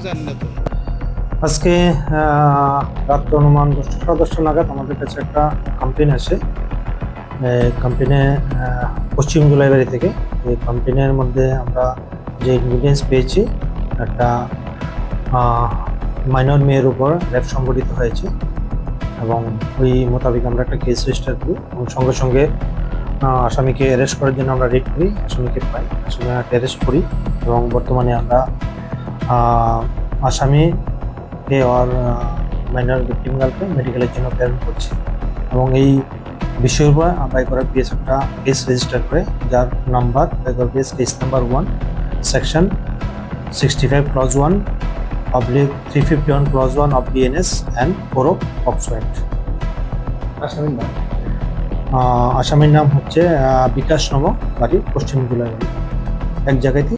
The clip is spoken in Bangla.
জান্নাত। আজকে রাত অনুমান 10টা নাগাদ আমাদের কাছে একটা কমপ্লেন আসে। কমপ্লেনে পশ্চিম জুলাইবাড়ি থেকে। এই কমপ্লেনের মধ্যে আমরা যে ইনগ্রিডিয়েন্টস পেয়েছি, একটা মাইনর মেয়ের উপর রেপ সংঘটিত হয়েছে এবং ওই মোতাবেক আমরা একটা কেস রেজিস্টার করি এবং সঙ্গে সঙ্গে আসামিকে অ্যারেস্ট করার জন্য আমরা রেড করি, আসামিকে পাই, আসামিকে অ্যারেস্ট করি এবং বর্তমানে আমরা আসামিকে আর মাইনর ভিক্টিম গার্লকে মেডিকেলের জন্য প্রেরণ করছি এবং এই বিষয়ের উপর বাইকর পিএস একটা কেস রেজিস্টার করে, যার number Baikar PS case number 1 section 65 clause 1 oblique 351 clause 1 of BNS and 4 of POCSO act. আসামির নাম হচ্ছে বিকাশ নম, বাড়ি পশ্চিম জুলাইবাড়ি, এক জায়গায়